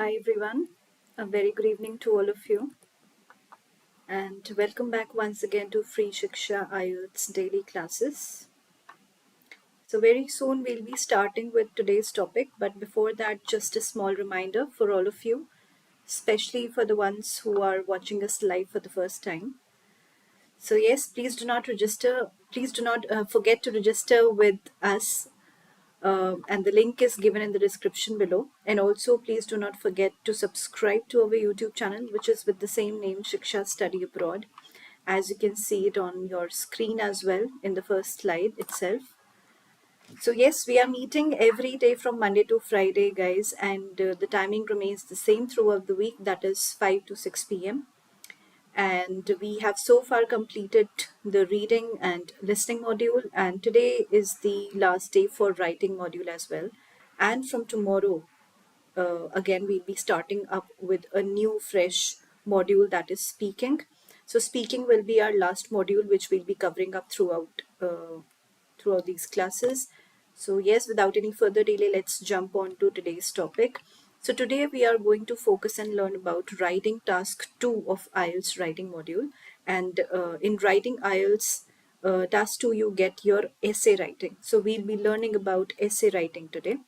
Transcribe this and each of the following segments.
Hi everyone, a very good evening to all of you, and welcome back once again to Free Shiksha IELTS daily classes. So very soon we'll be starting with today's topic, but before that, just a small reminder for all of you, especially for the ones who are watching us live for the first time. So yes, please do not register. Please do not forget to register with us, and the link is given in the description below. And also, please do not forget to subscribe to our YouTube channel, which is with the same name, Shiksha Study Abroad, as you can see it on your screen as well in the first slide itself. So yes, we are meeting every day from Monday to Friday, guys, and the timing remains the same throughout the week, that is 5 to 6 p.m. And we have so far completed the reading and listening module, and today is the last day for writing module as well. And from tomorrow, again, we'll be starting up with a new fresh module, that is speaking. So speaking will be our last module, which we'll be covering up throughout these classes. So yes, without any further delay, let's jump on to today's topic. So today we are going to focus and learn about writing task 2 of IELTS writing module. And in writing IELTS task 2, you get your essay writing. So we'll be learning about essay writing today.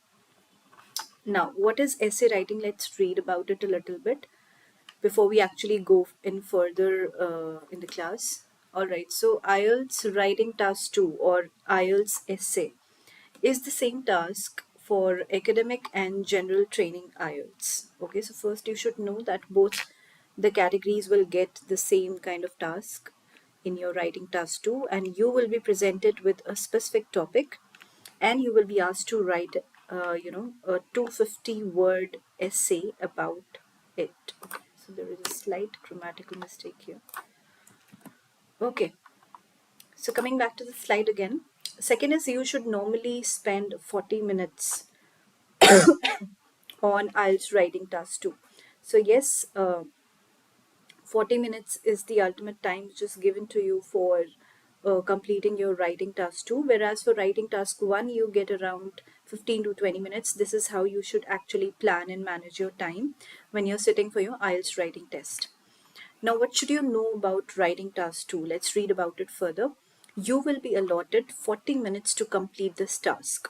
Now, what is essay writing? Let's read about it a little bit before we actually go in further in the class. All right, so IELTS writing task 2 or IELTS essay is the same task for academic and general training IELTS. Okay, so first you should know that both the categories will get the same kind of task in your writing task 2, and you will be presented with a specific topic, and you will be asked to write a 250 word essay about it. Okay, so there is a slight grammatical mistake here. Okay, so coming back to the slide again, second is you should normally spend 40 minutes on IELTS writing task 2. So yes, 40 minutes is the ultimate time which is given to you for completing your writing task 2, whereas for writing task 1 you get around 15 to 20 minutes. This is how you should actually plan and manage your time when you're sitting for your IELTS writing test. Now, what should you know about writing task 2? Let's read about it further. You will be allotted 40 minutes to complete this task.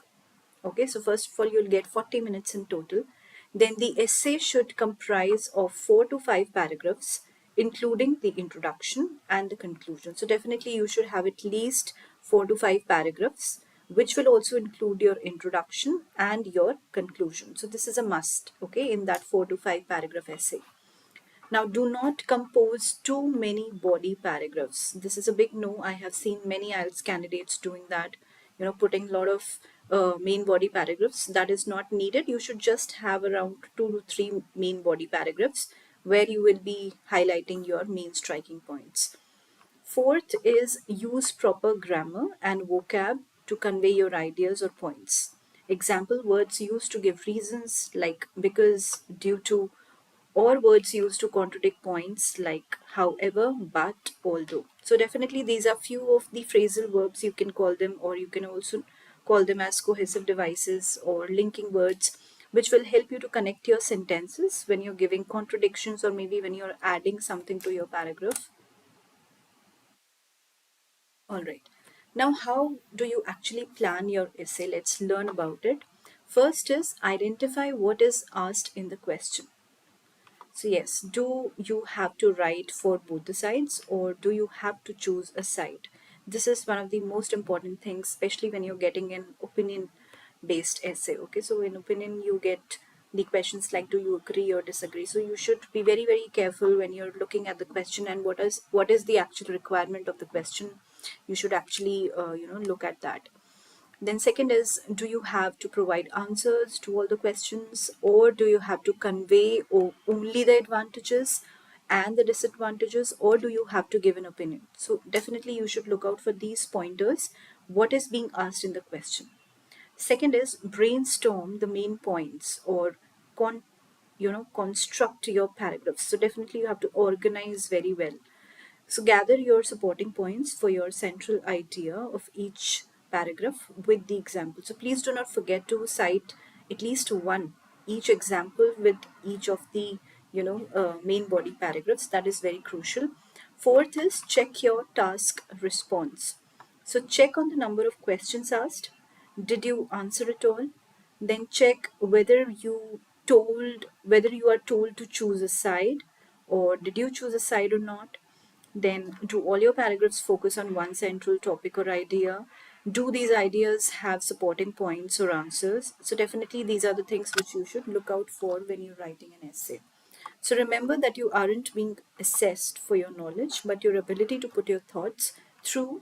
Okay, so first of all, you'll get 40 minutes in total. Then the essay should comprise of 4 to 5 paragraphs, including the introduction and the conclusion. So definitely you should have at least 4 to 5 paragraphs, which will also include your introduction and your conclusion. So this is a must, okay, in that 4 to 5 paragraph essay. Now, do not compose too many body paragraphs. This is a big no. I have seen many IELTS candidates doing that, putting a lot of main body paragraphs. That is not needed. You should just have around 2 to 3 main body paragraphs where you will be highlighting your main striking points. Fourth is use proper grammar and vocab to convey your ideas or points. Example words used to give reasons like because, due to, or words used to contradict points like however, but, although. So definitely these are few of the phrasal verbs, you can call them, or you can also call them as cohesive devices or linking words, which will help you to connect your sentences when you're giving contradictions or maybe when you're adding something to your paragraph. All right. Now, how do you actually plan your essay? Let's learn about it. First is identify what is asked in the question. So yes, do you have to write for both the sides or do you have to choose a side? This is one of the most important things, especially when you're getting an opinion based essay. Okay, so in opinion, you get the questions like do you agree or disagree. So you should be very, very careful when you're looking at the question and what is the actual requirement of the question. You should actually look at that. Then second is, do you have to provide answers to all the questions or do you have to convey only the advantages and the disadvantages, or do you have to give an opinion? So definitely you should look out for these pointers, what is being asked in the question. Second is brainstorm the main points or construct your paragraphs. So definitely you have to organize very well. So gather your supporting points for your central idea of each paragraph with the example. So please do not forget to cite at least one each example with each of the main body paragraphs. That is very crucial. Fourth is check your task response. So check on the number of questions asked. Did you answer it all? Then check whether you are told to choose a side, or did you choose a side or not. Then do all your paragraphs focus on one central topic or idea? Do these ideas have supporting points or answers? So definitely these are the things which you should look out for when you're writing an essay. So remember that you aren't being assessed for your knowledge, but your ability to put your thoughts through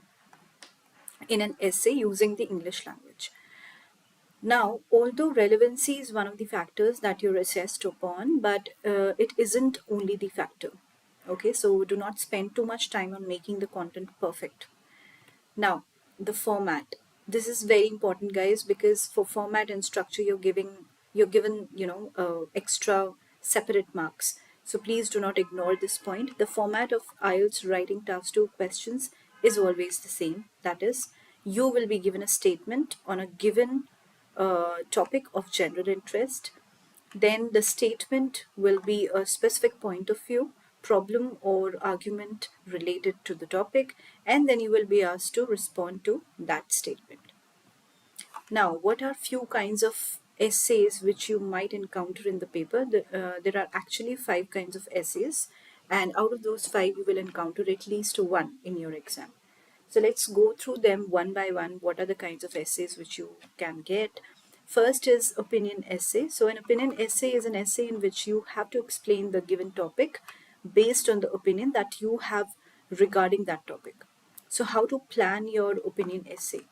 in an essay using the English language. Now, although relevancy is one of the factors that you're assessed upon, but it isn't only the factor. Okay, so do not spend too much time on making the content perfect. Now, the format. This is very important, guys, because for format and structure, you're given extra separate marks. So please do not ignore this point. The format of IELTS writing task 2 questions is always the same. That is, you will be given a statement on a given topic of general interest. Then the statement will be a specific point of view, problem or argument related to the topic, and then you will be asked to respond to that statement. Now, what are few kinds of essays which you might encounter in the paper? There are actually 5 kinds of essays, and out of those 5 you will encounter at least one in your exam. So let's go through them one by one. What are the kinds of essays which you can get? First is opinion essay. So an opinion essay is an essay in which you have to explain the given topic based on the opinion that you have regarding that topic. So how to plan your opinion essay?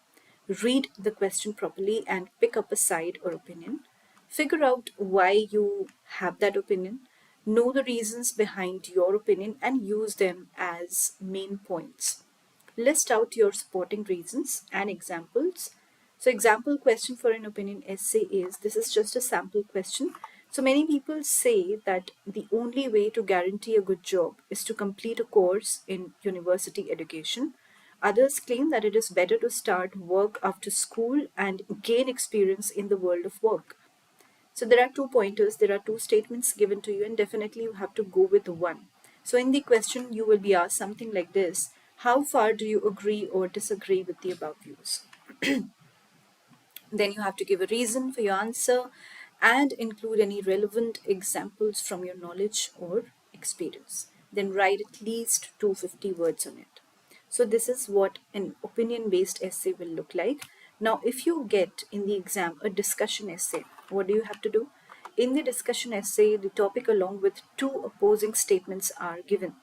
Read the question properly and pick up a side or opinion. Figure out why you have that opinion. Know the reasons behind your opinion and use them as main points. List out your supporting reasons and examples. So example question for an opinion essay is, this is just a sample question. So many people say that the only way to guarantee a good job is to complete a course in university education. Others claim that it is better to start work after school and gain experience in the world of work. So there are 2 pointers, there are 2 statements given to you, and definitely you have to go with one. So in the question, you will be asked something like this: how far do you agree or disagree with the above views? Then you have to give a reason for your answer and include any relevant examples from your knowledge or experience. Then write at least 250 words on it. So this is what an opinion-based essay will look like. Now, if you get in the exam a discussion essay, what do you have to do? In the discussion essay, the topic along with 2 opposing statements are given.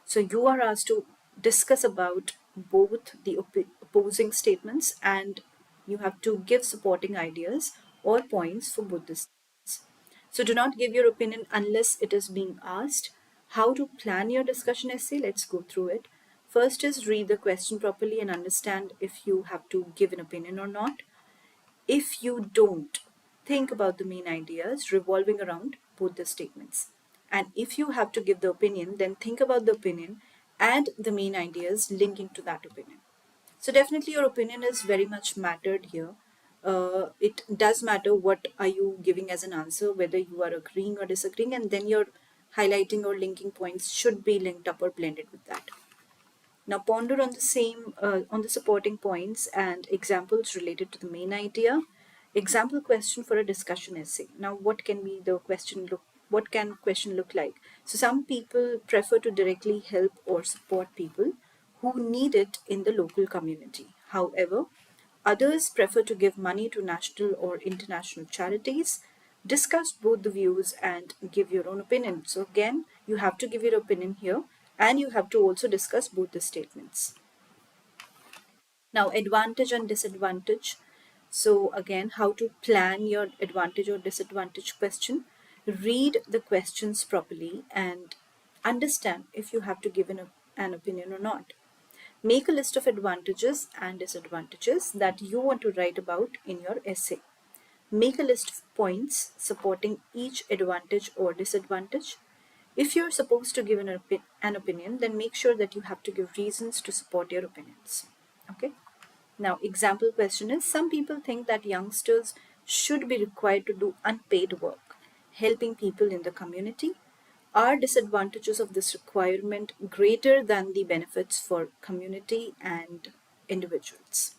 So you are asked to discuss about both the opposing statements, and you have to give supporting ideas or points for both the statements. So do not give your opinion unless it is being asked. How to plan your discussion essay? Let's go through it. First is read the question properly and understand if you have to give an opinion or not. If you don't, think about the main ideas revolving around both the statements. And if you have to give the opinion, then think about the opinion and the main ideas linking to that opinion. So definitely your opinion is very much mattered here. It does matter what are you giving as an answer, whether you are agreeing or disagreeing, and then your highlighting or linking points should be linked up or blended with that. Now ponder on the supporting points and examples related to the main idea. Example question for a discussion essay. Now what can question look like? So some people prefer to directly help or support people who need it in the local community. However, others prefer to give money to national or international charities. Discuss both the views and give your own opinion. So again, you have to give your opinion here and you have to also discuss both the statements. Now, advantage and disadvantage. So again, how to plan your advantage or disadvantage question. Read the questions properly and understand if you have to give an opinion or not. Make a list of advantages and disadvantages that you want to write about in your essay. Make a list of points supporting each advantage or disadvantage. If you're supposed to give an opinion, then make sure that you have to give reasons to support your opinions. Okay. Now, example question is, some people think that youngsters should be required to do unpaid work. helping people in the community? Are disadvantages of this requirement greater than the benefits for community and individuals?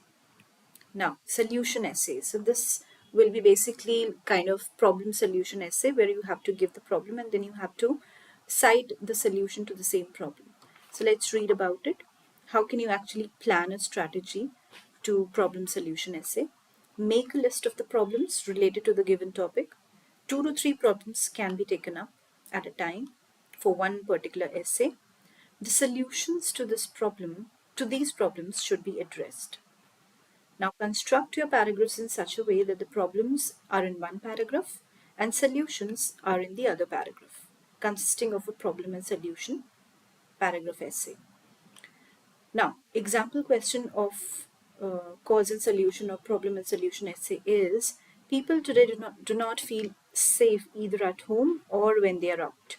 Now, solution essay. So this will be basically kind of problem solution essay where you have to give the problem and then you have to cite the solution to the same problem. So let's read about it. How can you actually plan a strategy to problem solution essay? Make a list of the problems related to the given topic. 2 to 3 problems can be taken up at a time for one particular essay. The solutions to these problems should be addressed. Now construct your paragraphs in such a way that the problems are in one paragraph and solutions are in the other paragraph, consisting of a problem and solution paragraph essay. Now, example question of cause and solution or problem and solution essay is: people today do not feel safe either at home or when they are out.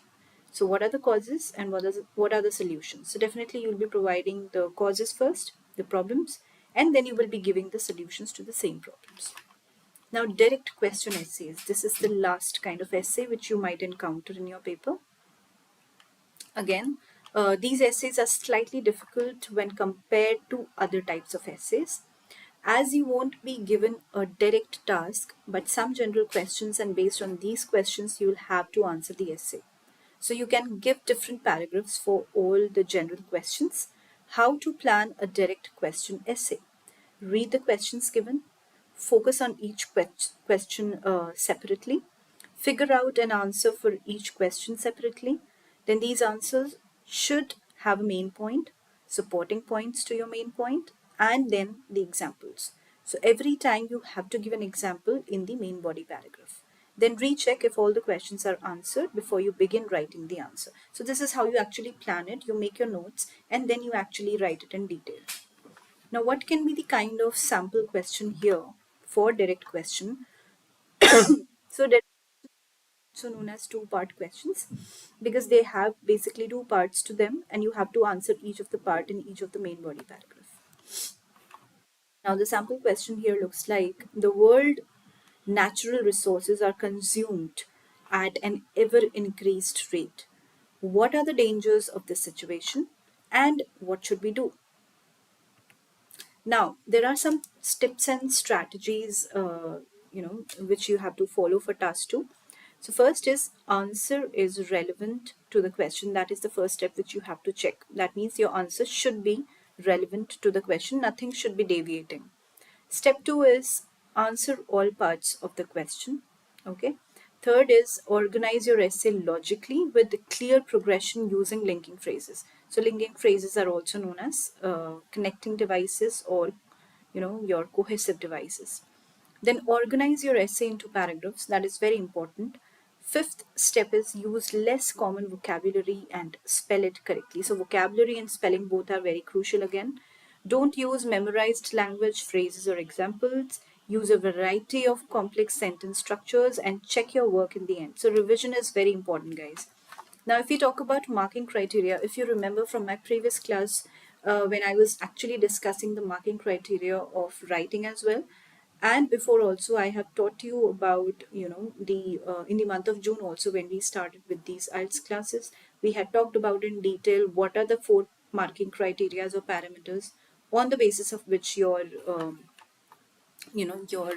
So what are the causes and what are the solutions? So definitely you'll be providing the causes first, the problems, and then you will be giving the solutions to the same problems. Now, direct question essays. This is the last kind of essay which you might encounter in your paper. Again, these essays are slightly difficult when compared to other types of essays, as you won't be given a direct task but some general questions, and based on these questions you will have to answer the essay. So you can give different paragraphs for all the general questions. How to plan a direct question essay. Read the questions given, focus on each question separately, figure out an answer for each question separately. Then these answers should have a main point, supporting points to your main point, and then the examples. So every time you have to give an example in the main body paragraph. Then recheck if all the questions are answered before you begin writing the answer. So this is how you actually plan it. You make your notes and then you actually write it in detail. Now, what can be the kind of sample question here for direct question? So direct also known as two-part questions because they have basically two parts to them and you have to answer each of the part in each of the main body paragraph. Now, the sample question here looks like: the world natural resources are consumed at an ever increased rate. What are the dangers of this situation and what should we do? Now, there are some tips and strategies, which you have to follow for task 2. So first is answer is relevant to the question. That is the first step which you have to check. That means your answer should be relevant to the question. Nothing should be deviating. Step 2 is answer all parts of the question. Okay. Third is organize your essay logically with clear progression using linking phrases. So linking phrases are also known as connecting devices or your cohesive devices. Then organize your essay into paragraphs. That is very important. Fifth step is use less common vocabulary and spell it correctly. So vocabulary and spelling both are very crucial again. Don't use memorized language, phrases, or examples. Use a variety of complex sentence structures and check your work in the end. So revision is very important, guys. Now, if we talk about marking criteria, if you remember from my previous class, when I was actually discussing the marking criteria of writing as well, and before also I have taught you about the in the month of June also, when we started with these IELTS classes, we had talked about in detail what are the 4 marking criterias or parameters on the basis of which your your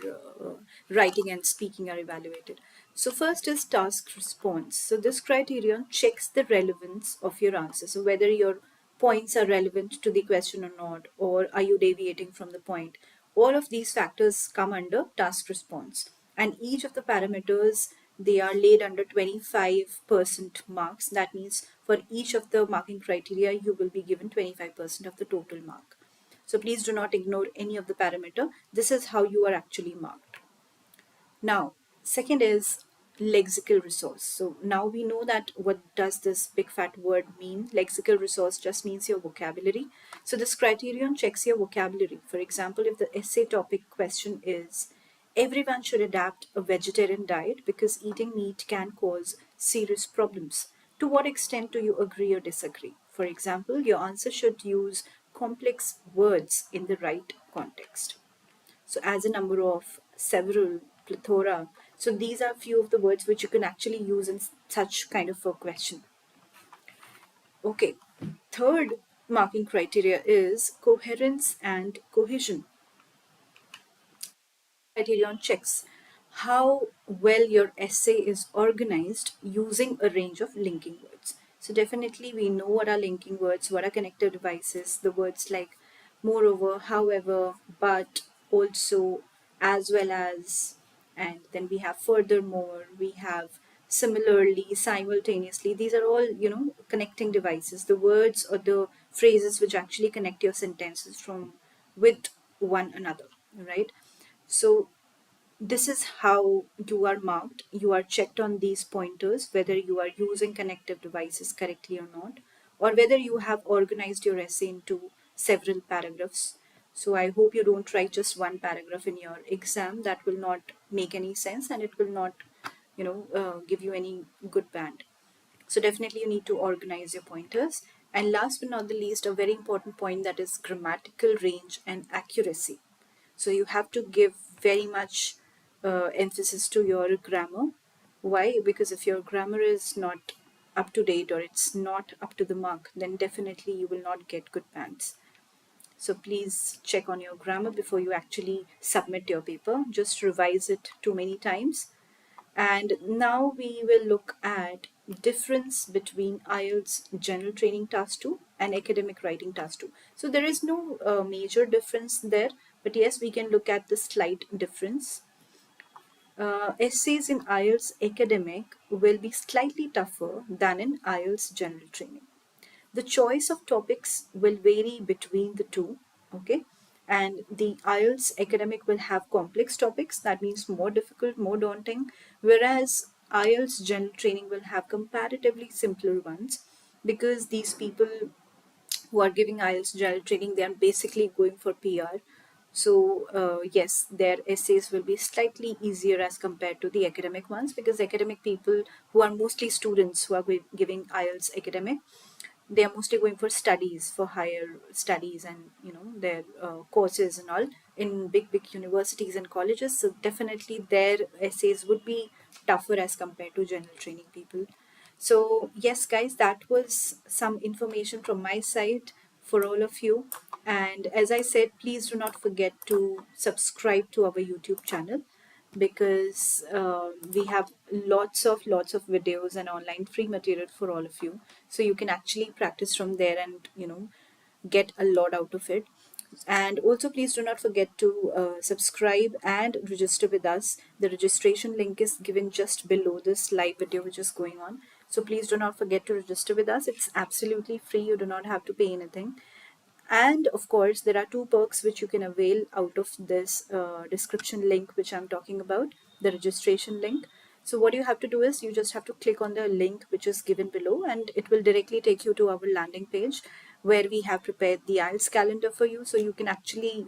writing and speaking are evaluated. So first is task response. So this criterion checks the relevance of your answer, so whether your points are relevant to the question or not, or are you deviating from the point. All of these factors come under task response, and each of the parameters, they are laid under 25% marks. That means for each of the marking criteria you will be given 25% of the total mark. So please do not ignore any of the parameter. This is how you are actually marked. Now, second is lexical resource. So now we know that what does this big fat word mean. Lexical resource just means your vocabulary. So this criterion checks your vocabulary. For example, if the essay topic question is everyone should adapt a vegetarian diet because eating meat can cause serious problems, to what extent do you agree or disagree? For example, your answer should use complex words in the right context. So as a number of several plethora. So these are few of the words which you can actually use in such kind of a question. Okay, third marking criteria is coherence and cohesion. Criterion checks how well your essay is organized using a range of linking words. So definitely we know what are linking words, what are connective devices, the words like moreover, however, but, also, as well as, and then we have furthermore, we have similarly, simultaneously. These are all, connecting devices, the words or the phrases which actually connect your sentences from with one another, right? So this is how you are marked. You are checked on these pointers whether you are using connective devices correctly or not, or whether you have organized your essay into several paragraphs. So I hope you don't write just one paragraph in your exam. That will not make any sense, and it will not, give you any good band. So definitely you need to organize your pointers. And last but not the least, a very important point, that is grammatical range and accuracy. So you have to give very much emphasis to your grammar. Why? Because if your grammar is not up to date or it's not up to the mark, then definitely you will not get good bands. So please check on your grammar before you actually submit your paper. Just revise it too many times. And now we will look at difference between IELTS General Training Task 2 and Academic Writing Task 2. So there is no major difference there, but yes, we can look at the slight difference. Essays in IELTS Academic will be slightly tougher than in IELTS General Training. The choice of topics will vary between the two, okay? And the IELTS academic will have complex topics, that means more difficult, more daunting, whereas IELTS general training will have comparatively simpler ones, because these people who are giving IELTS general training, they are basically going for PR. So yes, their essays will be slightly easier as compared to the academic ones, because academic people who are mostly students who are giving IELTS academic, they are mostly going for studies, for higher studies, and their courses and all in big universities and colleges. So definitely their essays would be tougher as compared to general training people. So yes guys, that was some information from my side for all of you. And as I said, please do not forget to subscribe to our YouTube channel, because we have lots of videos and online free material for all of you, so you can actually practice from there and get a lot out of it. And also please do not forget to subscribe and register with us. The registration link is given just below this live video which is going on, so please do not forget to register with us. It's absolutely free, you do not have to pay anything. And of course, there are two perks which you can avail out of this description link which I'm talking about, the registration link. So what you have to do is you just have to click on the link which is given below, and it will directly take you to our landing page where we have prepared the IELTS calendar for you. So you can actually,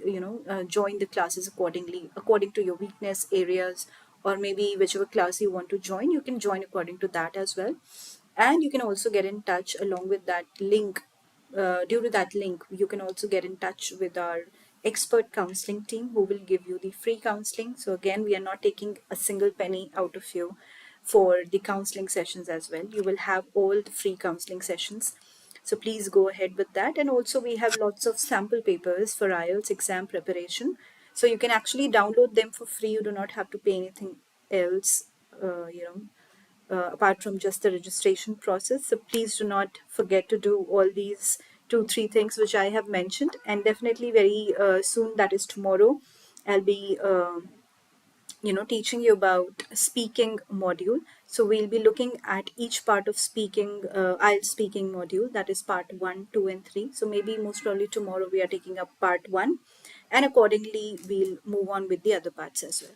join the classes accordingly, according to your weakness areas, or maybe whichever class you want to join, you can join according to that as well. And you can also get in touch along with that link. Due to that link, you can also get in touch with our expert counseling team who will give you the free counseling. So again, we are not taking a single penny out of you for the counseling sessions as well. You will have all the free counseling sessions. So please go ahead with that. And also we have lots of sample papers for IELTS exam preparation. So you can actually download them for free. You do not have to pay anything else, apart from just the registration process. So please do not forget to do all these 2 3 things which I have mentioned. And definitely very soon, that is tomorrow, I'll be teaching you about speaking module. So we'll be looking at each part of speaking, IELTS speaking module, that is part 1, 2 and 3. So maybe most probably tomorrow we are taking up part 1, and accordingly we'll move on with the other parts as well.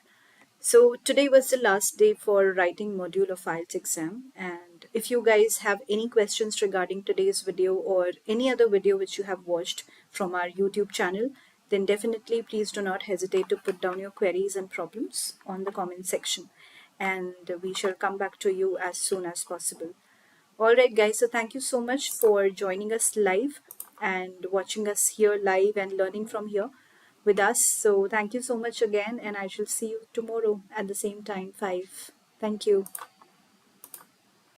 So today was the last day for writing module of IELTS exam, and if you guys have any questions regarding today's video or any other video which you have watched from our YouTube channel, then definitely please do not hesitate to put down your queries and problems on the comment section, and we shall come back to you as soon as possible. Alright guys, so thank you so much for joining us live and watching us here live and learning from here. with us. So thank you so much again, and I shall see you tomorrow at the same time, 5. Thank you.